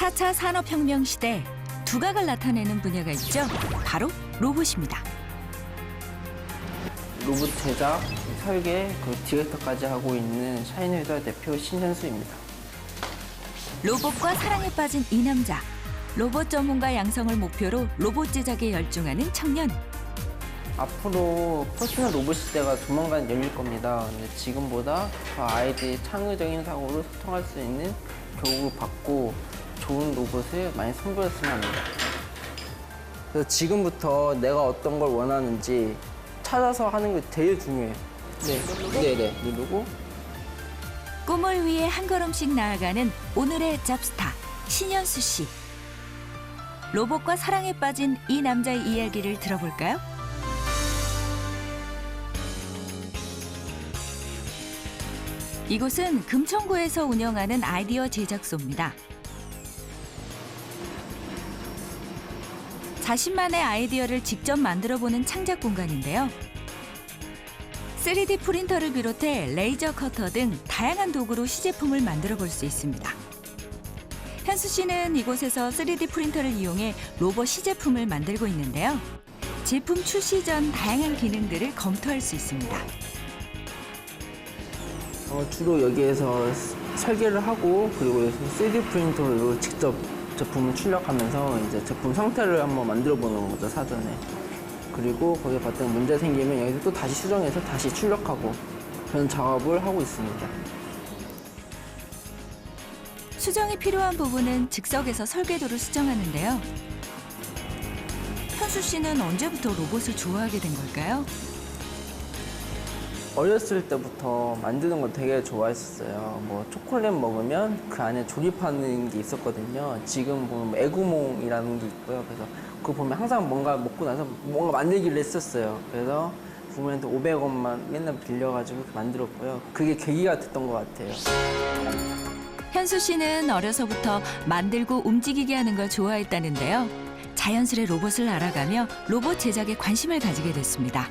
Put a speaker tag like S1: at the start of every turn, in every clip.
S1: 4차 산업혁명 시대 두각을 나타내는 분야가 있죠. 바로 로봇입니다.
S2: 로봇 제작, 설계, 그 디렉터까지 하고 있는 샤이니회사 대표 신현수입니다.
S1: 로봇과 사랑에 빠진 이 남자. 로봇 전문가 양성을 목표로 로봇 제작에 열중하는 청년.
S2: 앞으로 퍼스널 로봇 시대가 조만간 열릴 겁니다. 근데 지금보다 더 아이들이 창의적인 사고로 소통할 수 있는 교육을 받고 좋은 로봇을 많이 선보였으면 합니다. 그래서 지금부터 내가 어떤 걸 원하는지 찾아서 하는 게 제일 중요해요. 네, 누르고.
S1: 꿈을 위해 한 걸음씩 나아가는 오늘의 잡스타 신현수 씨. 로봇과 사랑에 빠진 이 남자의 이야기를 들어볼까요? 이곳은 금천구에서 운영하는 아이디어 제작소입니다. 자신만의 아이디어를 직접 만들어보는 창작 공간인데요. 3D 프린터를 비롯해 레이저 커터 등 다양한 도구로 시제품을 만들어 볼 수 있습니다. 현수 씨는 이곳에서 3D 프린터를 이용해 로봇 시제품을 만들고 있는데요. 제품 출시 전 다양한 기능들을 검토할 수 있습니다.
S2: 주로 여기에서 설계를 하고 그리고 3D 프린터로 직접 제품을 출력하면서 이제 제품 상태를 한번 만들어 보는 거죠, 사전에. 그리고 거기에 봤더니 문제 생기면 여기서 또 다시 수정해서 다시 출력하고 그런 작업을 하고 있습니다.
S1: 수정이 필요한 부분은 즉석에서 설계도를 수정하는데요. 현수 씨는 언제부터 로봇을 좋아하게 된 걸까요?
S2: 어렸을 때부터 만드는 거 되게 좋아했었어요. 뭐 초콜릿 먹으면 그 안에 조립하는 게 있었거든요. 지금 보면 뭐 애구몽이라는 게 있고요. 그래서 그거 보면 항상 뭔가 먹고 나서 뭔가 만들기를 했었어요. 그래서 부모님한테 500원만 맨날 빌려가지고 이렇게 만들었고요. 그게 계기가 됐던 것 같아요.
S1: 현수 씨는 어려서부터 만들고 움직이게 하는 걸 좋아했다는데요. 자연스레 로봇을 알아가며 로봇 제작에 관심을 가지게 됐습니다.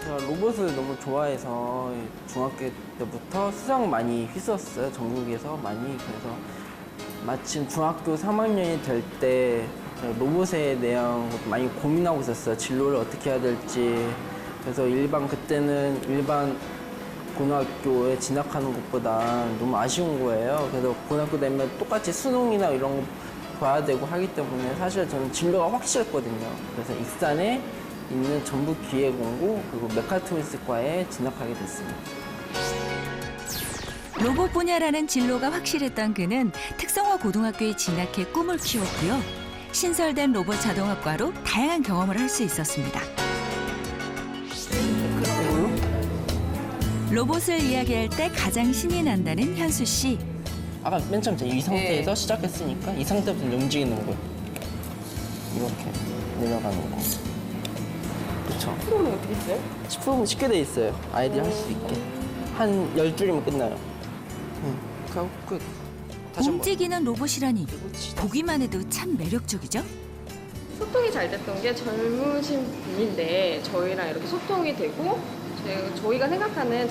S2: 제가 로봇을 너무 좋아해서 중학교 때부터 수상 많이 휘었어요. 전국에서 많이. 그래서 마침 중학교 3학년이 될 때 로봇에 대한 것도 많이 고민하고 있었어요. 진로를 어떻게 해야 될지. 그래서 그때는 일반 고등학교에 진학하는 것보다 너무 아쉬운 거예요. 그래서 고등학교 되면 똑같이 수능이나 이런 거 봐야 되고 하기 때문에 사실 저는 진로가 확실했거든요. 그래서 익산에 있는 전북기계공고 그리고 메카트로니스과에 진학하게 됐습니다.
S1: 로봇 분야라는 진로가 확실했던 그는 특성화 고등학교에 진학해 꿈을 키웠고요. 신설된 로봇 자동학과로 다양한 경험을 할 수 있었습니다. 로봇을 이야기할 때 가장 신이 난다는 현수 씨.
S2: 아까 맨 처음 이 상태에서 시작했으니까 이 상태부터 움직이는 거. 이렇게 내려가는 거. 그렇죠.
S3: 10%는 어떻게 했어요?
S2: 10%는 쉽게 돼 있어요. 아이들이 할 수 있게. 한 10줄이면 끝나요. 그리고 끝. 다시 한번.
S1: 움직이는 로봇이라니 보기만 해도 참 매력적이죠?
S3: 소통이 잘 됐던 게 젊으신 분인데 저희랑 이렇게 소통이 되고 제가 생각하는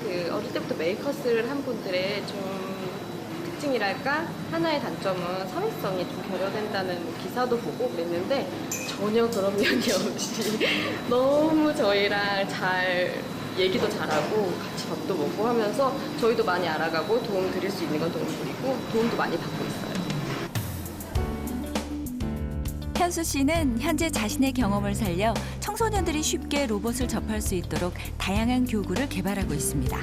S3: 그 어릴 때부터 메이커스를 한 분들의 좀 특징이랄까 하나의 단점은 사회성이 좀 결여된다는 기사도 보고 그랬는데 전혀 그런 면이 없이 너무 저희랑 잘 얘기도 잘하고 같이 밥도 먹고 하면서 저희도 많이 알아가고 도움 드릴 수 있는 건 도움 드리고 도움도 많이 받고 있어요.
S1: 현수 씨는 현재 자신의 경험을 살려 청소년들이 쉽게 로봇을 접할 수 있도록 다양한 교구를 개발하고 있습니다.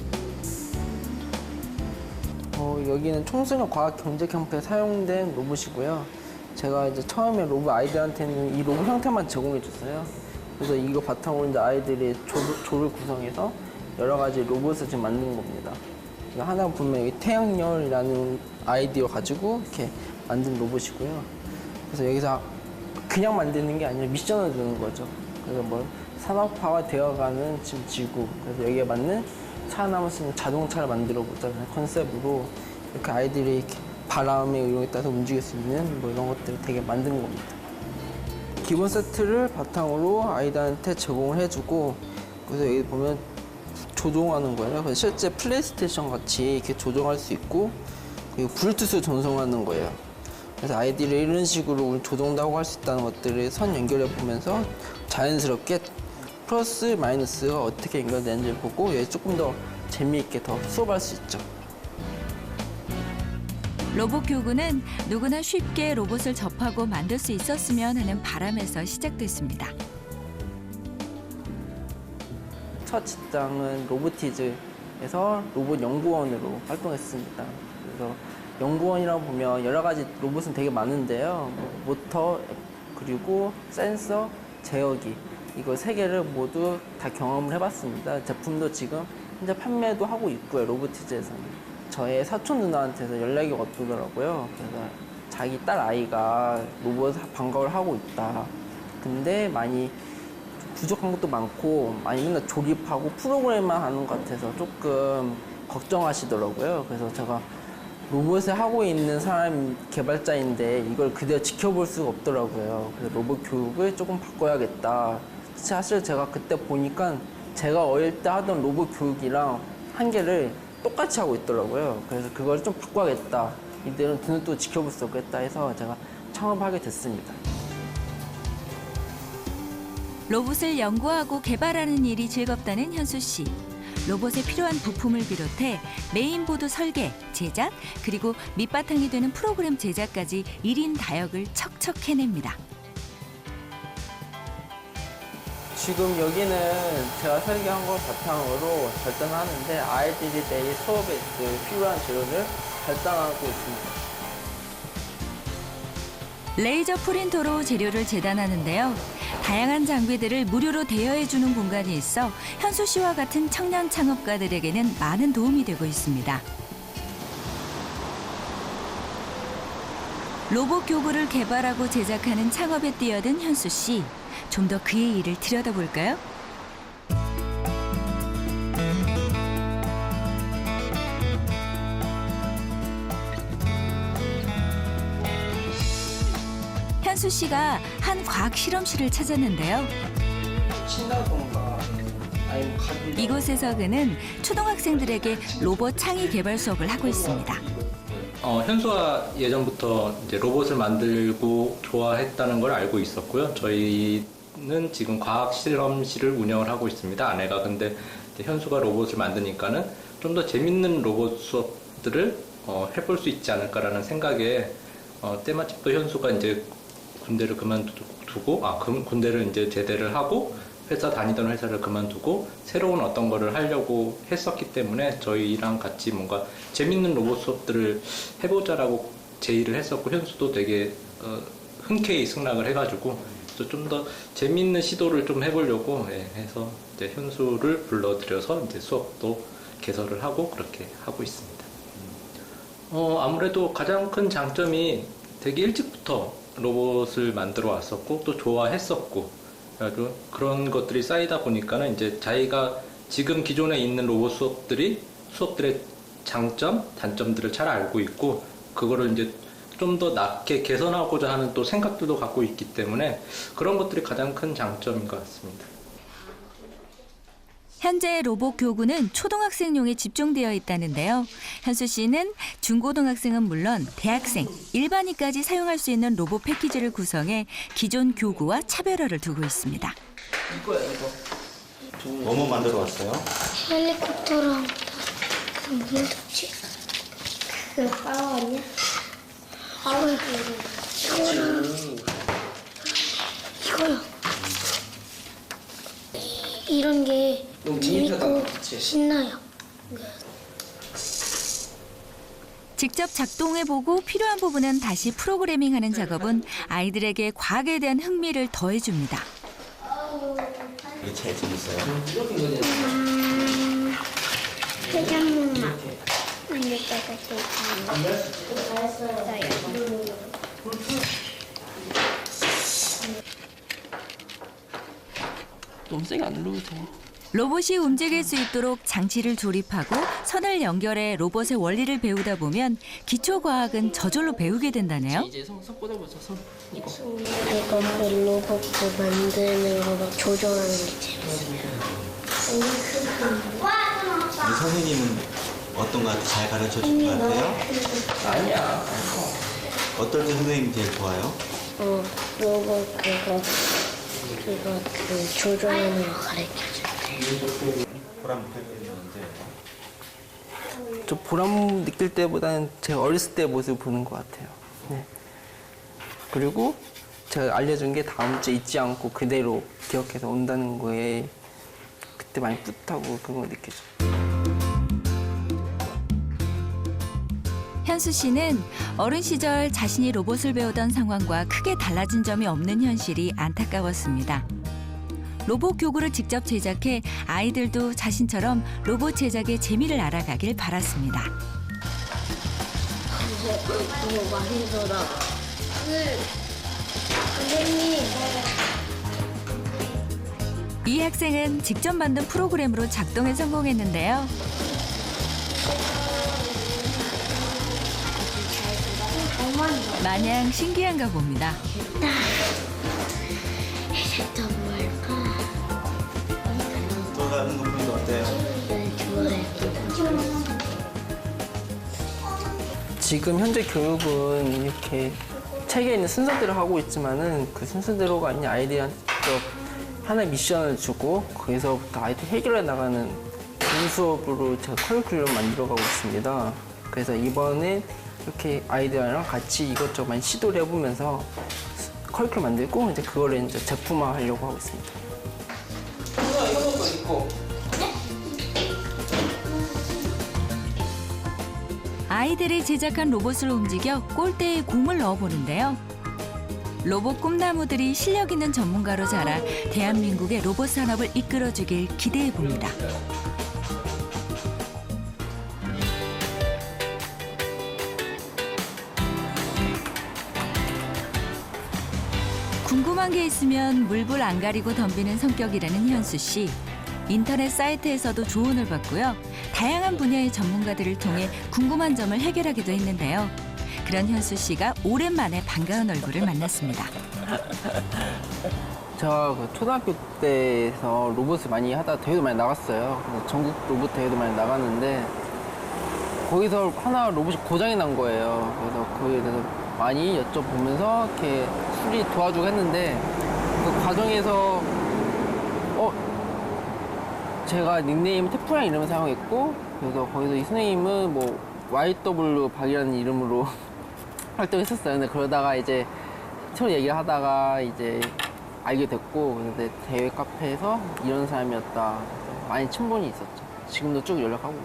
S2: 여기는 청소년 과학 경제 캠프에 사용된 로봇이고요. 제가 이제 처음에 로봇 아이들한테는 이 로봇 형태만 제공해 줬어요. 그래서 이거 바탕으로 이제 아이들이 조를 구성해서 여러 가지 로봇을 지금 만든 겁니다. 하나 보면 여기 태양열이라는 아이디어 가지고 이렇게 만든 로봇이고요. 그래서 여기서 그냥 만드는 게 아니라 미션을 주는 거죠. 그래서 뭐 산업화가 되어가는 지금 지구. 그래서 여기에 맞는 차 안에 쓰는 자동차를 만들어 보자는 컨셉으로 이렇게 아이들이 이렇게 바람의 이용에 따라서 움직일 수 있는 뭐 이런 것들을 되게 만든 겁니다. 기본 세트를 바탕으로 아이들한테 제공을 해주고 그래서 여기 보면 조종하는 거예요. 그래서 실제 플레이스테이션 같이 이렇게 조종할 수 있고 그리고 블루투스 전송하는 거예요. 그래서 아이들이 이런 식으로 조정도 하고 할 수 있다는 것들을 선 연결해 보면서 자연스럽게 플러스 마이너스가 어떻게 연결되는지 보고 얘 조금 더 재미있게 더 수업할 수 있죠.
S1: 로봇 교구는 누구나 쉽게 로봇을 접하고 만들 수 있었으면 하는 바람에서 시작됐습니다.
S2: 첫 직장은 로보티즈에서 로봇 연구원으로 활동했습니다. 그래서 연구원이라고 보면 여러 가지 로봇은 되게 많은데요. 모터, 그리고 센서, 제어기 이거 세 개를 모두 다 경험을 해봤습니다. 제품도 지금 현재 판매도 하고 있고요. 로보티즈에서는. 저의 사촌 누나한테서 연락이 왔더라고요. 그래서 자기 딸 아이가 로봇 방과후를 하고 있다. 근데 많이 부족한 것도 많고 많이 맨날 조립하고 프로그램만 하는 것 같아서 조금 걱정하시더라고요. 그래서 제가 로봇을 하고 있는 사람 개발자인데 이걸 그대로 지켜볼 수가 없더라고요. 그래서 로봇 교육을 조금 바꿔야겠다. 사실 제가 그때 보니까 제가 어릴 때 하던 로봇 교육이랑 한계를 똑같이 하고 있더라고요. 그래서 그걸 좀 바꿔야겠다. 이들은 눈을 또 지켜볼 수 없겠다 해서 제가 창업하게 됐습니다.
S1: 로봇을 연구하고 개발하는 일이 즐겁다는 현수 씨. 로봇에 필요한 부품을 비롯해 메인보드 설계, 제작, 그리고 밑바탕이 되는 프로그램 제작까지 1인 다역을 척척 해냅니다.
S2: 지금 여기는 제가 설계한 걸 바탕으로 절단을 하는데 아이들이 내일 수업에 필요한 재료를 절단하고 있습니다.
S1: 레이저 프린터로 재료를 재단하는데요. 다양한 장비들을 무료로 대여해주는 공간이 있어 현수 씨와 같은 청년 창업가들에게는 많은 도움이 되고 있습니다. 로봇 교구를 개발하고 제작하는 창업에 뛰어든 현수 씨. 좀 더 그의 일을 들여다볼까요? 현수 씨가 한 과학 실험실을 찾았는데요.
S2: 친다던가 아니면 가기
S1: 이곳에서 그는 초등학생들에게 로봇 창의 개발 수업을 하고 있습니다.
S4: 현수가 예전부터 이제 로봇을 만들고 좋아했다는 걸 알고 있었고요. 저희는 지금 과학 실험실을 운영을 하고 있습니다. 아내가 근데 이제 현수가 로봇을 만드니까는 좀 더 재밌는 로봇 수업들을 해볼 수 있지 않을까라는 생각에 때마침 또 현수가 이제 군대를 그만두고 군대를 이제 제대를 하고 다니던 회사를 그만두고 새로운 어떤 거를 하려고 했었기 때문에 저희랑 같이 뭔가 재밌는 로봇 수업들을 해보자라고 제의를 했었고 현수도 되게 흔쾌히 승낙을 해가지고 좀 더 재밌는 시도를 좀 해보려고 해서 이제 현수를 불러들여서 이제 수업도 개설을 하고 그렇게 하고 있습니다. 아무래도 가장 큰 장점이 되게 일찍부터 로봇을 만들어 왔었고 또 좋아했었고 그래가지고 그런 것들이 쌓이다 보니까는 이제 자기가 지금 기존에 있는 로봇 수업들의 장점, 단점들을 잘 알고 있고 그거를 이제 좀 더 낫게 개선하고자 하는 또 생각들도 갖고 있기 때문에 그런 것들이 가장 큰 장점인 것 같습니다.
S1: 현재 로봇 교구는 초등학생용에 집중되어 있다는데요. 현수 씨는 중고등학생은 물론 대학생, 일반인까지 사용할 수 있는 로봇 패키지를 구성해 기존 교구와 차별화를 두고 있습니다.
S2: 이거야 이거.
S5: 뭐뭐 만들어 왔어요?
S6: 헬리콥터랑 그 뭐였지? 그 빠우 아니야? 빠우 이거요. 이런 게
S2: 너무
S6: 재밌고
S2: 재밌다, 그치?
S6: 신나요.
S1: 직접 작동해보고 필요한 부분은 다시 프로그래밍하는 작업은 아이들에게 과학에 대한 흥미를 더해줍니다.
S5: 이게 제일 재밌어요.
S6: 회전목마 만들 때가 제일 재밌어요.
S2: 너무 세게 안 누르도 돼.
S1: 로봇이 움직일 수 있도록 장치를 조립하고 선을 연결해 로봇의 원리를 배우다 보면 기초 과학은 저절로 배우게 된다네요.
S2: 이제 손 꽂아보자 손. 이거.
S6: 이거 그 로봇 만드는 거 막 조정하는 게 재밌어요.
S5: 우리 선생님은 어떤 것 같아요? 잘 가르쳐 준 것 같아요?
S2: 아니야.
S5: 어떨 때 선생님이 제일 좋아요?
S6: 로봇 그 조종하는 거 가르쳐줘.
S5: 보람 느끼는데
S2: 저 보람 느낄 때보다는 제가 어렸을 때 모습을 보는 것 같아요. 네. 그리고 제가 알려준 게 다음 주에 잊지 않고 그대로 기억해서 온다는 거에 그때 많이 뿌듯하고 그런 걸 느껴져요.
S1: 현수 씨는 어린 시절 자신이 로봇을 배우던 상황과 크게 달라진 점이 없는 현실이 안타까웠습니다. 로봇 교구를 직접 제작해 아이들도 자신처럼 로봇 제작의 재미를 알아가길 바랐습니다.
S6: 너무 많이 돌아. 선생님.
S1: 이 학생은 직접 만든 프로그램으로 작동에 성공했는데요. 마냥 신기한가 봅니다.
S6: 이제 또 뭘까?
S5: 돌아가는 거 보니까 어때요?
S6: 네, 좋아해.
S2: 지금 현재 교육은 이렇게 책에 있는 순서대로 하고 있지만은 그 순서대로가 아닌 아이들한테 직접 하나의 미션을 주고 거기서부터 아이들 해결해 나가는 그런 수업으로 제가 커리큘럼 만들어가고 있습니다. 그래서 이번에 이렇게 아이들이랑 같이 이것저것 많이 시도를 해보면서 커리큘럼 만들고 이제 그거를 이제 제품화 하려고 하고 있습니다. 이런 것도 있고.
S1: 아이들이 제작한 로봇을 움직여 골대에 공을 넣어보는데요. 로봇 꿈나무들이 실력 있는 전문가로 자라 대한민국의 로봇 산업을 이끌어주길 기대해 봅니다. 궁금한 게 있으면 물불 안 가리고 덤비는 성격이라는 현수 씨. 인터넷 사이트에서도 조언을 받고요. 다양한 분야의 전문가들을 통해 궁금한 점을 해결하기도 했는데요. 그런 현수 씨가 오랜만에 반가운 얼굴을 만났습니다.
S2: 제가 그 초등학교 때에서 로봇을 많이 하다 대회도 많이 나갔어요. 그래서 전국 로봇 대회도 많이 나갔는데 거기서 하나 로봇이 고장이 난 거예요. 그래서 거기에 대해서 많이 여쭤보면서 이렇게 수리 도와주고 했는데 그 과정에서 제가 닉네임 태프랑 이름을 사용했고 그래서 거기서 이 선생님은 뭐 YW 박이라는 이름으로 활동했었어요. 근데 그러다가 이제 서로 얘기를 하다가 이제 알게 됐고 근데 대회 카페에서 이런 사람이었다. 많이 친분이 있었죠. 지금도 쭉 연락하고.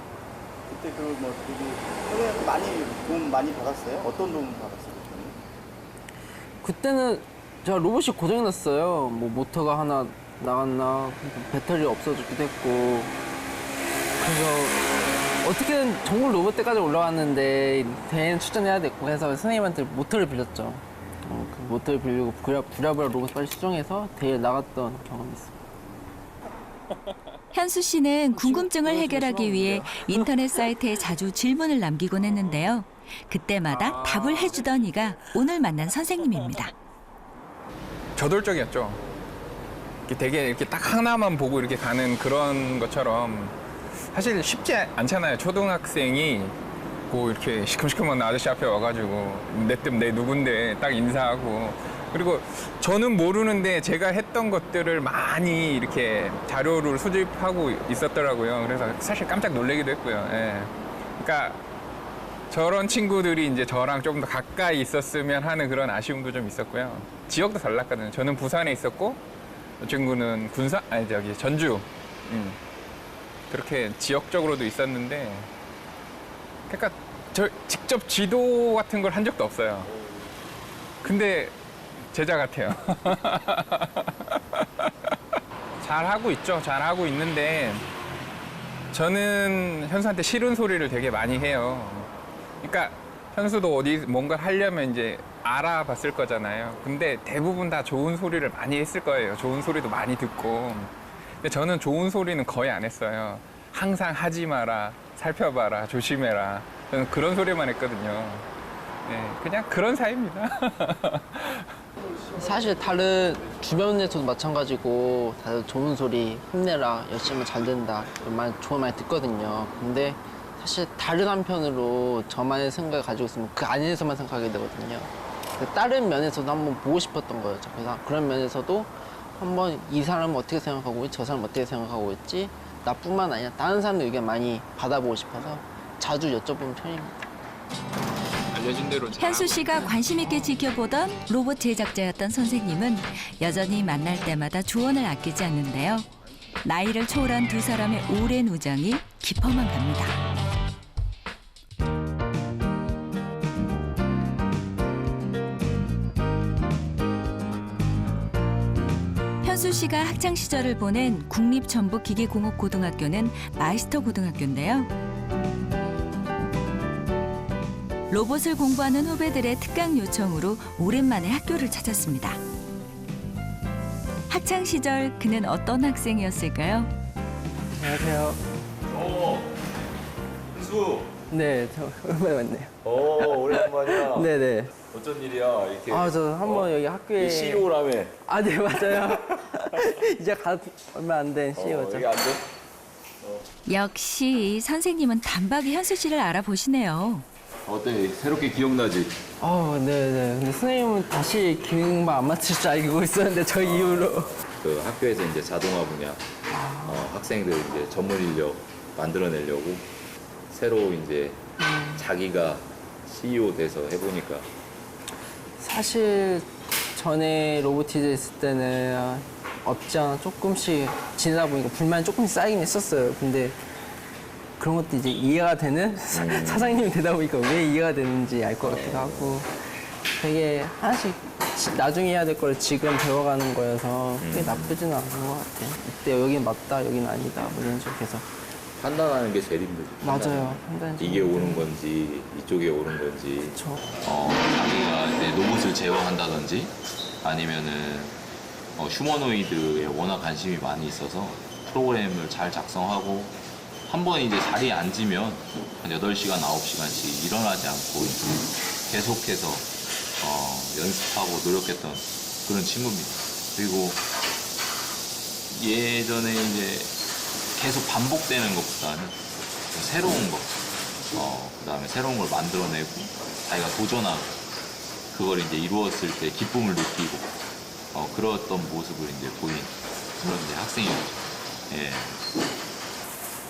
S7: 그때 뭐 선생님한테 많이 도움 많이 받았어요? 어떤 도움 받았어요?
S2: 그때는 제가 로봇이 고장이 났어요. 뭐 모터가 하나 나갔나 배터리 없어지기도 했고 그래서 어떻게든 전국 로봇 때까지 올라왔는데 대회는 출전해야 됐고 해서 선생님한테 모터를 빌렸죠. 그 모터를 빌리고 부랴부랴 로봇 빨리 수정해서 대회에 나갔던 경험이 있습니다.
S1: 현수 씨는 궁금증을 해결하기 위해 인터넷 사이트에 자주 질문을 남기곤 했는데요. 그때마다 답을 해주던 이가 오늘 만난 선생님입니다.
S8: 저돌적이었죠. 되게 이렇게 딱 하나만 보고 이렇게 가는 그런 것처럼 사실 쉽지 않잖아요. 초등학생이 뭐 이렇게 시큼시큼한 아저씨 앞에 와가지고 내 누군데 딱 인사하고 그리고 저는 모르는데 제가 했던 것들을 많이 이렇게 자료를 수집하고 있었더라고요. 그래서 사실 깜짝 놀라기도 했고요. 예. 그러니까 저런 친구들이 이제 저랑 조금 더 가까이 있었으면 하는 그런 아쉬움도 좀 있었고요. 지역도 달랐거든요. 저는 부산에 있었고 이 친구는 전주. 그렇게 지역적으로도 있었는데 그러니까 저 직접 지도 같은 걸 한 적도 없어요. 근데 제자 같아요. 잘하고 있죠. 잘하고 있는데 저는 현수한테 싫은 소리를 되게 많이 해요. 그러니까 현수도 어디 뭔가를 하려면 이제 알아봤을 거잖아요. 근데 대부분 다 좋은 소리를 많이 했을 거예요. 좋은 소리도 많이 듣고. 근데 저는 좋은 소리는 거의 안 했어요. 항상 하지 마라, 살펴봐라, 조심해라. 저는 그런 소리만 했거든요. 네, 그냥 그런 사이입니다.
S2: 사실 다른 주변에서도 마찬가지고 다들 좋은 소리 힘내라 열심히 잘 된다 조언 많이 듣거든요. 근데 사실 다른 한편으로 저만의 생각을 가지고 있으면 그 안에서만 생각하게 되거든요. 다른 면에서도 한번 보고 싶었던 거였죠. 그래서 그런 면에서도 한번 이 사람은 어떻게 생각하고 있지, 저 사람은 어떻게 생각하고 있지, 나뿐만 아니라 다른 사람들 의견 많이 받아보고 싶어서 자주 여쭤보는 편입니다.
S8: 알려진 대로
S1: 현수 씨가 관심 있게 지켜보던 로봇 제작자였던 선생님은 여전히 만날 때마다 조언을 아끼지 않는데요. 나이를 초월한 두 사람의 오랜 우정이 깊어만 갑니다. 현수 씨가 학창 시절을 보낸 국립전북기계공업고등학교는 마이스터 고등학교인데요. 로봇을 공부하는 후배들의 특강 요청으로 오랜만에 학교를 찾았습니다. 학창 시절 그는 어떤 학생이었을까요?
S2: 안녕하세요.
S9: 현수.
S2: 네, 저 오랜만에 왔네요.
S9: 오랜만이야.
S2: 네네.
S9: 어쩐 일이야 이렇게.
S2: 저 한번 여기 학교에.
S9: CEO라며.
S2: 네, 맞아요. 이제 얼마 안 된 CEO죠.
S9: 여기 안 돼?
S1: 역시 선생님은 단박에 현수 씨를 알아보시네요.
S9: 어때? 새롭게 기억나지?
S2: 네네. 근데 선생님은 다시 기능만 안 맞출 줄 알고 있었는데 저 이후로.
S10: 그 학교에서 이제 자동화 분야 학생들 이제 전문 인력 만들어내려고 새로 이제 자기가 CEO 돼서 해보니까
S2: 사실 전에 로보티즈 있을 때는 없지 않아 조금씩 지내다 보니까 불만이 조금씩 쌓이긴 했었어요. 근데 그런 것도 이제 이해가 되는 사장님이 되다 보니까 왜 이해가 되는지 알 것 같기도 하고 되게 하나씩 나중에 해야 될 걸 지금 배워가는 거여서 그게 나쁘지는 않은 것 같아요. 이때 여긴 맞다, 여긴 아니다, 뭐 이런 식으로 계속.
S10: 판단하는 게 제일 힘들죠.
S2: 맞아요. 판단이
S10: 이게 옳은 건지 이쪽에 옳은 건지
S2: 그렇죠.
S10: 자기가 이제 로봇을 제어한다든지 아니면은 휴머노이드에 워낙 관심이 많이 있어서 프로그램을 잘 작성하고 한 번 이제 자리에 앉으면 한 8시간, 9시간씩 일어나지 않고 이제 계속해서 연습하고 노력했던 그런 친구입니다. 그리고 예전에 이제 계속 반복되는 것보다는 새로운 것, 그 다음에 새로운 걸 만들어내고 자기가 도전하고 그걸 이제 이루었을 때 기쁨을 느끼고 그랬던 모습을 이제 보인 그런 이제 학생이었죠. 예.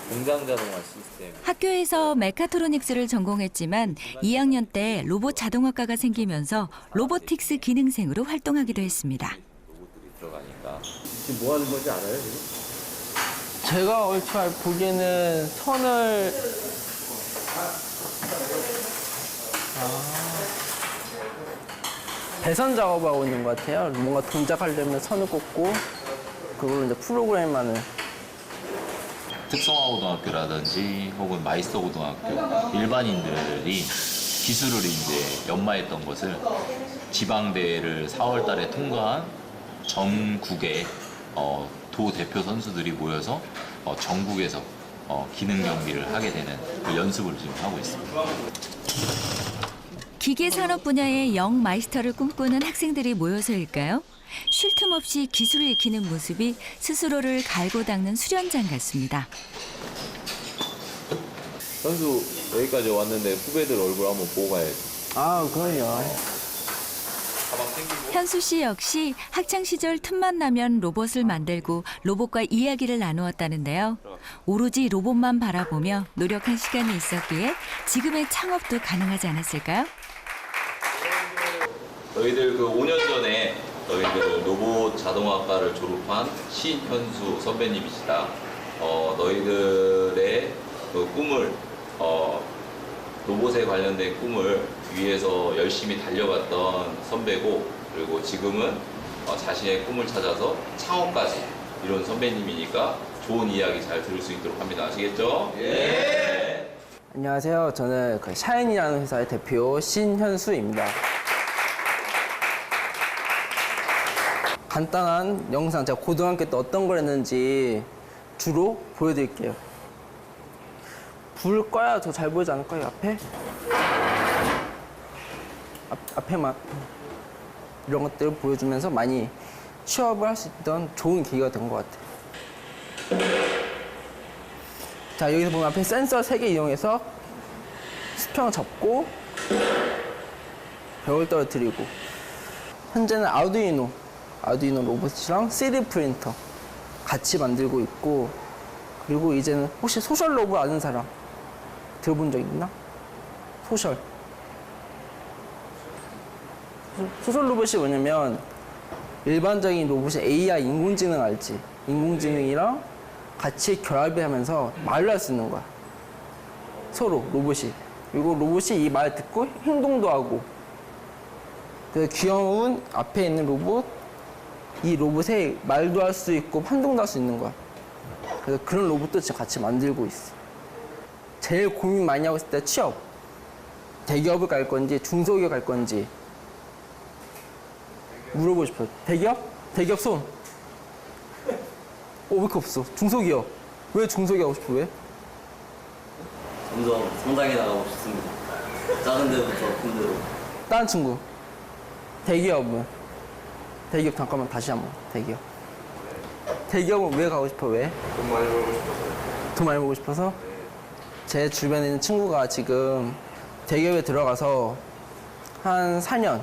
S10: 공장 자동화 시스템.
S1: 학교에서 메카트로닉스를 전공했지만 2학년 때 로봇 자동학과가 생기면서 로보틱스 기능생으로 활동하기도 했습니다.
S10: 로봇들이 들어가니까
S9: 지금 뭐 하는 건지 알아요? 지금?
S2: 제가 얼추 보기에는 선을 배선 작업하고 있는 것 같아요. 뭔가 동작하려면 선을 꽂고 그걸로 이제 프로그램만을.
S10: 특성화고등학교라든지 혹은 마이스터 고등학교 일반인들이 기술을 이제 연마했던 것을 지방대회를 4월 달에 통과한 전국의 도 대표 선수들이 모여서 전국에서 기능 경기를 하게 되는 그 연습을 지금 하고 있습니다.
S1: 기계 산업 분야의 영 마이스터를 꿈꾸는 학생들이 모여서일까요? 쉴 틈 없이 기술을 익히는 모습이 스스로를 갈고 닦는 수련장 같습니다.
S10: 선수 여기까지 왔는데 후배들 얼굴 한번 보고 가야지.
S2: 그럼요.
S1: 현수 씨 역시 학창 시절 틈만 나면 로봇을 만들고 로봇과 이야기를 나누었다는데요. 오로지 로봇만 바라보며 노력한 시간이 있었기에 지금의 창업도 가능하지 않았을까요?
S10: 너희들 그 5년 전에 너희들 로봇 자동학과를 졸업한 신현수 선배님이시다. 너희들의 그 꿈을 로봇에 관련된 꿈을 위해서 열심히 달려갔던 선배고 그리고 지금은 자신의 꿈을 찾아서 창업까지 이룬 선배님이니까 좋은 이야기 잘 들을 수 있도록 합니다. 아시겠죠? 예.
S2: 안녕하세요. 저는 그 샤인이라는 회사의 대표 신현수입니다. 간단한 영상, 제가 고등학교 때 어떤 걸 했는지 주로 보여드릴게요. 불 꺼야 더 잘 보이지 않을까요, 앞에? 앞에만. 이런 것들을 보여주면서 많이 취업을 할 수 있던 좋은 계기가 된 것 같아요. 자, 여기서 보면 앞에 센서 3개 이용해서 수평 잡고 벽을 떨어뜨리고, 현재는 아두이노 로봇이랑 3D 프린터 같이 만들고 있고, 그리고 이제는 혹시 소셜 로봇 아는 사람 들어본 적 있나? 소셜 로봇이 뭐냐면 일반적인 로봇이 AI 인공지능 알지? 인공지능이랑 같이 결합을 하면서 말을 할 수 있는 거야. 서로 로봇이. 그리고 로봇이 이 말 듣고 행동도 하고. 그 귀여운 앞에 있는 로봇, 이 로봇에 말도 할 수 있고 행동도 할 수 있는 거야. 그래서 그런 로봇도 지금 같이 만들고 있어. 제일 고민 많이 하고 있을 때 취업. 대기업을 갈 건지 중소기업 갈 건지 물어보고 싶어요. 대기업? 대기업 손. 왜 이렇게 없어? 중소기업. 왜 중소기업 하고 싶어? 왜?
S11: 점점 성장해 나가고 싶습니다. 작은 데부터 큰 데로.
S2: 다른 친구. 대기업은? 대기업 잠깐만 다시 한번. 대기업. 대기업은 왜 가고 싶어? 왜?
S9: 돈 많이 벌고 싶어서.
S2: 돈 많이 벌고 싶어서? 제 주변에 있는 친구가 지금 대기업에 들어가서 한 4년,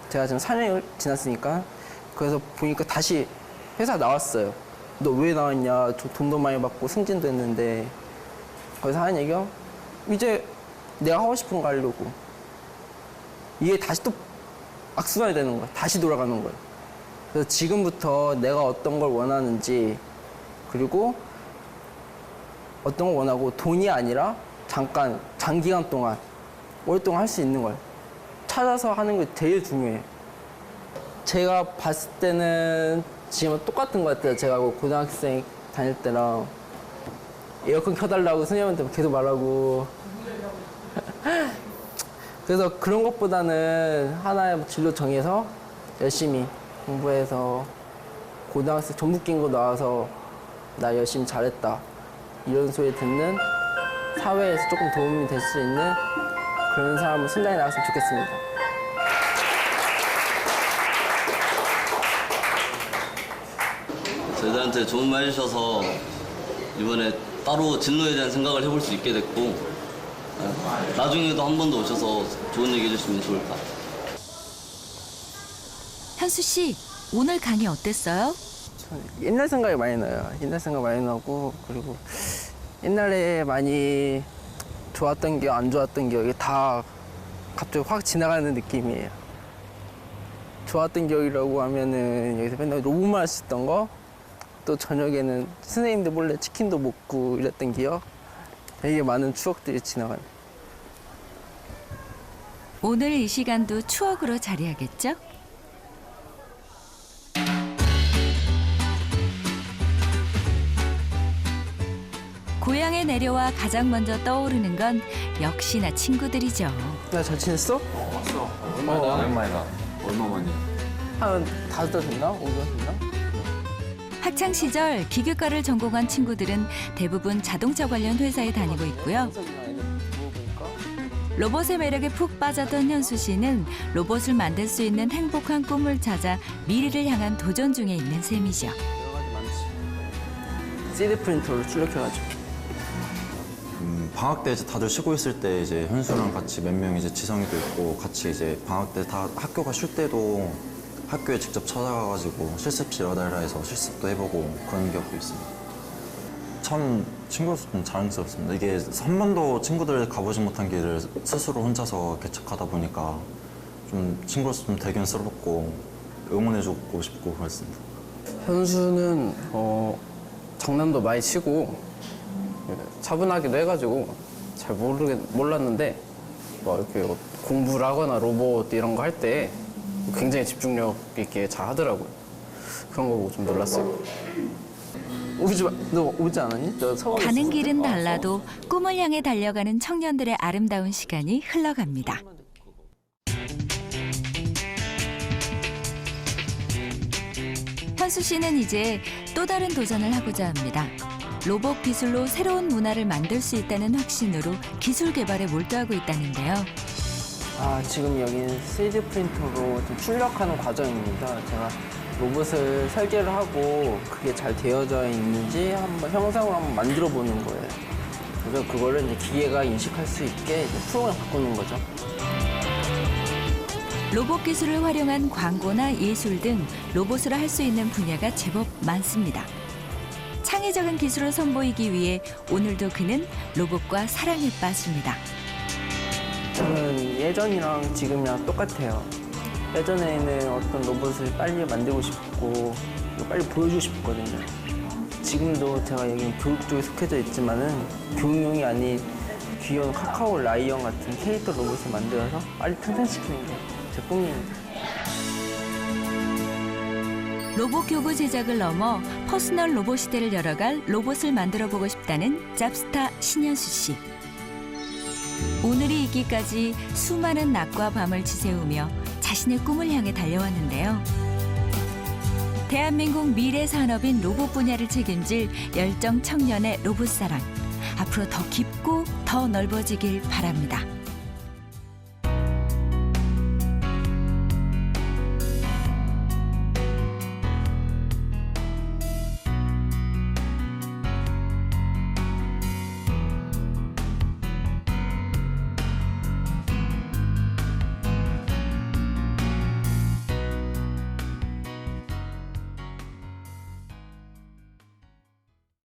S2: 제가 지금 4년을 지났으니까, 그래서 보니까 다시 회사 나왔어요. 너 왜 나왔냐? 저 돈도 많이 받고 승진도 했는데. 거기서 하는 얘기가, 이제 내가 하고 싶은 거 하려고. 이게 다시 또 악순환이 되는 거야. 다시 돌아가는 거야. 그래서 지금부터 내가 어떤 걸 원하는지, 그리고 어떤 걸 원하고 돈이 아니라 잠깐, 장기간 동안, 오랫동안 할 수 있는 걸 찾아서 하는 게 제일 중요해요. 제가 봤을 때는 지금 똑같은 것 같아요. 제가 고등학생 다닐 때랑 에어컨 켜달라고 선생님한테 계속 말하고. 그래서 그런 것보다는 하나의 진로 정해서 열심히 공부해서 고등학생 전북긴고 나와서 나 열심히 잘했다 이런 소리 듣는, 사회에서 조금 도움이 될 수 있는 그런 사람을 순장해 나갔으면 좋겠습니다.
S11: 저희들한테 좋은 말 해주셔서 이번에 따로 진로에 대한 생각을 해볼 수 있게 됐고, 나중에도 한 번 더 오셔서 좋은 얘기 해주시면 좋을 것 같아요.
S1: 현수 씨, 오늘 강의 어땠어요?
S2: 옛날 생각이 많이 나요. 옛날 생각 많이 나고, 그리고 옛날에 많이 좋았던 기억, 안 좋았던 기억이 다 갑자기 확 지나가는 느낌이에요. 좋았던 기억이라고 하면은 여기서 맨날 로봇만 할 수 있던 거, 또 저녁에는 선생님들 몰래 치킨도 먹고 이랬던 기억, 되게 많은 추억들이 지나가요.
S1: 오늘 이 시간도 추억으로 자리하겠죠? 고향에 내려와 가장 먼저 떠오르는 건 역시나 친구들이죠.
S2: 나 잘 지냈어?
S9: 왔어. 얼마나? 오랜만이다. 얼마 만이야?
S2: 한 5달 됐나? 5달 됐나?
S1: 학창 시절 기계과를 전공한 친구들은 대부분 자동차 관련 회사에 다니고 있고요. 로봇의 매력에 푹 빠졌던 현수 씨는 로봇을 만들 수 있는 행복한 꿈을 찾아 미래를 향한 도전 중에 있는 셈이죠.
S2: 여러 가지 많지. 3D 프린터로 출력해가지고.
S12: 방학 때 이제 다들 쉬고 있을 때 이제 현수랑 같이 몇 명 이제 지성이도 있고 같이 이제 방학 때 다 학교가 쉴 때도 학교에 직접 찾아가가지고 실습실 와달라해서 실습도 해보고 그런 기억도 있습니다. 참 친구로서 좀 자랑스럽습니다. 이게 한 번도 친구들 가보지 못한 길을 스스로 혼자서 개척하다 보니까 좀 친구로서 좀 대견스럽고 응원해주고 싶고 그랬습니다.
S13: 현수는 장난도 많이 치고 차분하기도 해가지고 잘 몰랐는데 뭐 이렇게 공부를 하거나 로봇 이런 거 할 때 굉장히 집중력 있게 잘 하더라고요. 그런 거 보고 좀 놀랐어요.
S2: 너 오지 않았니? 너 서울에
S1: 가는
S2: 있었을
S1: 길은
S2: 때?
S1: 달라도 꿈을 향해 달려가는 청년들의 아름다운 시간이 흘러갑니다. 현수 씨는 이제 또 다른 도전을 하고자 합니다. 로봇 기술로 새로운 문화를 만들 수 있다는 확신으로 기술 개발에 몰두하고 있다는데요.
S2: 지금 여기는 3D 프린터로 좀 출력하는 과정입니다. 제가 로봇을 설계를 하고 그게 잘 되어져 있는지 한번 형상으로 한번 만들어 보는 거예요. 그래서 그거를 이제 기계가 인식할 수 있게 이제 프로그램 바꾸는 거죠.
S1: 로봇 기술을 활용한 광고나 예술 등 로봇으로 할 수 있는 분야가 제법 많습니다. 창의적인 기술을 선보이기 위해 오늘도 그는 로봇과 사랑에 빠집니다.
S2: 저는 예전이랑 지금이랑 똑같아요. 예전에는 어떤 로봇을 빨리 만들고 싶고 빨리 보여주고 싶거든요. 지금도 제가 여기 교육 쪽에 속해져 있지만은 교육용이 아닌 귀여운 카카오 라이언 같은 캐릭터 로봇을 만들어서 빨리 탄생시키는 게 제 꿈입니다.
S1: 로봇 교구 제작을 넘어 퍼스널 로봇 시대를 열어갈 로봇을 만들어 보고 싶다는 짭스타 신현수 씨. 오늘이 있기까지 수많은 낮과 밤을 지새우며 자신의 꿈을 향해 달려왔는데요. 대한민국 미래 산업인 로봇 분야를 책임질 열정 청년의 로봇 사랑. 앞으로 더 깊고 더 넓어지길 바랍니다.